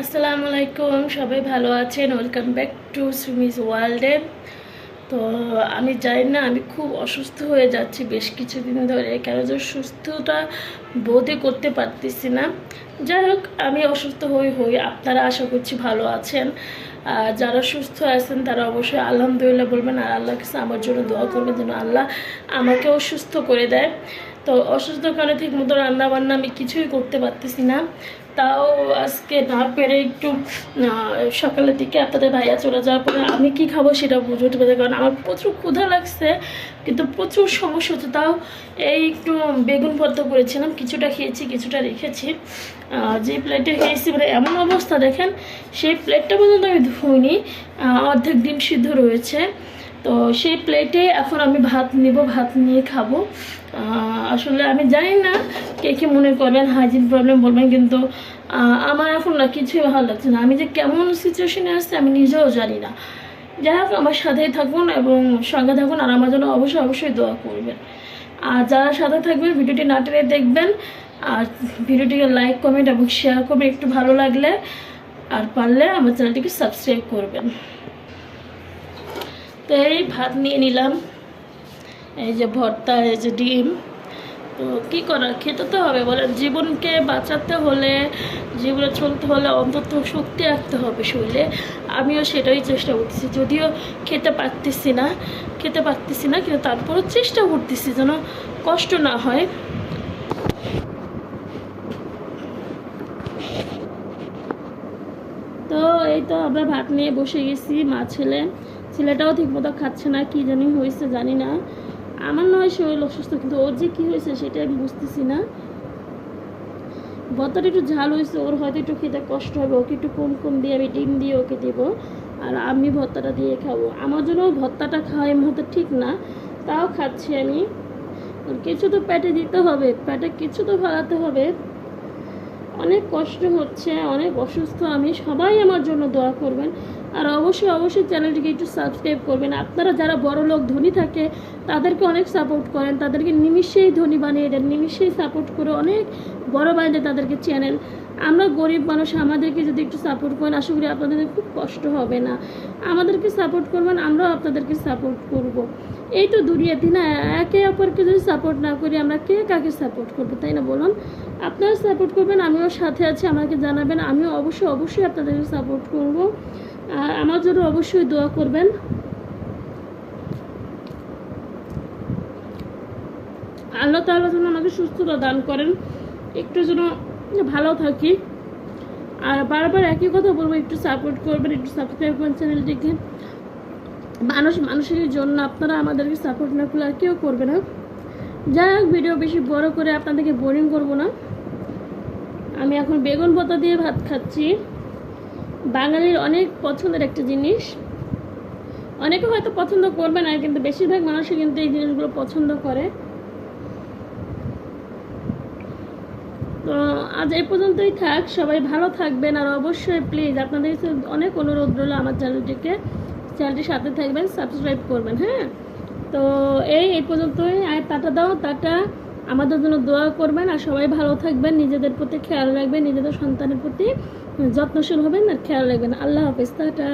আসসালামু আলাইকুম, সবাই ভালো আছেন? ওয়েলকাম ব্যাক টু সুমিস ওয়ার্ল্ডে। তো আমি জানি না, আমি খুব অসুস্থ হয়ে যাচ্ছি বেশ কিছুদিন ধরে, কেন যে সুস্থতা বোধই করতে পারতেছি না। যাই হোক, আমি অসুস্থ হই আপনারা আশা করছি ভালো আছেন। আর যারা সুস্থ আছেন তারা অবশ্যই আলহামদুলিল্লাহ বলবেন, আর আল্লাহর কাছে আমার জন্য দোয়া করবেন যেন আল্লাহ আমাকেও সুস্থ করে দেয়। তো অসুস্থ কারণে ঠিক মতো রান্নাবান্না আমি কিছুই করতে পারতেছি না। তাও আজকে না পেরে একটু সকালের দিকে আপনাদের ভাইয়া চলে যাওয়ার পরে আমি কি খাবো সেটা বুঝে উঠতে পারছি, কারণ আমার প্রচুর ক্ষুধা লাগছে, কিন্তু প্রচুর সমস্যা হচ্ছে। তাও এই একটু বেগুন ভর্তা করেছিলাম, কিছুটা খেয়েছি কিছুটা রেখেছি। যে প্লেটে খেয়েছি মানে এমন অবস্থা দেখেন, সেই প্লেটটা পর্যন্ত আমি ধুইনি, অর্ধেক ডিম সিদ্ধ রয়েছে। তো সেই প্লেটে এখন আমি ভাত নিব, ভাত নিয়ে খাবো। আসলে আমি জানি না কে কী মনে করবেন, হাইজিন প্রবলেম বলবেন, কিন্তু আমার এখন না কিছুই ভালো লাগছে না। আমি যে কেমন সিচুয়েশনে আসছি আমি নিজেও জানি না। যাই হোক, আমার সাথেই থাকুন এবং সঙ্গে থাকুন, আর আমার জন্য অবশ্যই দোয়া করবেন। আর যারা সাথে থাকবেন ভিডিওটি না টেনে দেখবেন, আর ভিডিওটিকে লাইক কমেন্ট এবং শেয়ার করবেন একটু ভালো লাগলে, আর পারলে আমার চ্যানেলটিকে সাবস্ক্রাইব করবেন। তো এই ভাত নিয়ে নিলাম, এই যে ভর্তা, এই যে ডিম। তো কী করার, খেতে তো হবে বলেন। জীবনকে বাঁচাতে হলে, জীবনে চলতে হলে অন্তত শক্তি রাখতে হবে শরীরে। আমিও সেটাই চেষ্টা করতেছি, যদিও খেতে পারতেছি না, কিন্তু তারপরও চেষ্টা করতেছি যেন কষ্ট না হয়। তো এই তো আমরা ভাত নিয়ে বসে গেছি, মা ছেলেটাও ঠিকমতো খাচ্ছে না, কি জানি হয়েছে জানি না। আমার নয় শরীর অসুস্থ, কিন্তু ওর যে কী হয়েছে সেটা আমি বুঝতেছি না। ভর্তাটা একটু ঝাল হয়েছে, ওর হয়তো একটু খেতে কষ্ট হবে, ওকে একটু কম দিয়ে আমি ডিম দিয়ে ওকে দেবো, আর আমি ভর্তাটা দিয়ে খাবো। আমার জন্য ভর্তাটা খাওয়া এই মুহূর্তে ঠিক না, তাও খাচ্ছি আমি। কিছু তো পেটে দিতে হবে, পেটে কিছু তো ভাড়াতে হবে। অনেক কষ্ট হচ্ছে, অনেক অসুস্থ আমি। সবাই আমার জন্য দোয়া করবেন, আর অবশ্যই চ্যানেলটিকে একটু সাবস্ক্রাইব করবেন। আপনারা যারা বড় লোক ধনী থাকে তাদেরকে অনেক সাপোর্ট করেন, তাদেরকে নিমিষেই ধনী বানিয়ে দেন, নিমিষেই সাপোর্ট করে অনেক বড় বানিয়ে তাদেরকে চ্যানেল। আমরা গরিব মানুষ, আমাদেরকে যদি একটু সাপোর্ট করেন আশা করি আপনাদের খুব কষ্ট হবে না। আমাদেরকে সাপোর্ট করবেন, আমরাও আপনাদেরকে সাপোর্ট করব। এই তো দুনিয়াতে না, একে অপরকে যদি সাপোর্ট না করি আমরা কে কাকে সাপোর্ট করবো, তাই না বলুন? আপনারা সাপোর্ট করবেন, আমিও সাথে আছি, আমাকে জানাবেন, আমিও অবশ্যই আপনাদেরকে সাপোর্ট করব। আর আমার জন্য অবশ্যই দোয়া করবেন। আল্লাহ তাআলা যেন আমাকে সুস্থতা দান করেন, একটু যেন ভালো থাকি। আর বারবার একই কথা বলবো, একটু সাপোর্ট করবেন, একটু সাবস্ক্রাইব করবেন চ্যানেলটিকে। মানুষের জন্য, আপনারা আমাদেরকে সাপোর্ট না করলে আর কেউ করবে না। যাই হোক, ভিডিও বেশি বড় করে আপনাদেরকে বোরিং করব না। আমি এখন বেগুন ভর্তা দিয়ে ভাত খাচ্ছি, বাঙালির অনেক পছন্দের একটা জিনিস। অনেকে হয়তো পছন্দ করবে না, কিন্তু বেশিরভাগ মানুষই কিন্তু এই জিনিসগুলো পছন্দ করে। তো আজ এই পর্যন্তই থাক, সবাই ভালো থাকবেন, আর অবশ্যই প্লিজ আপনাদের অনেক অনুরোধ রইল আমার চ্যানেলটির সাথে থাকবেন, সাবস্ক্রাইব করবেন। হ্যাঁ, তো এই পর্যন্তই। আর টাটা। আমাদের জন্য দোয়া করবেন, আর সবাই ভালো থাকবেন, নিজেদের প্রতি খেয়াল রাখবেন, নিজেদের সন্তানের প্রতি যত্নশীল হবেন আর খেয়াল রাখবেন। আল্লাহ হাফেজ, টাটা।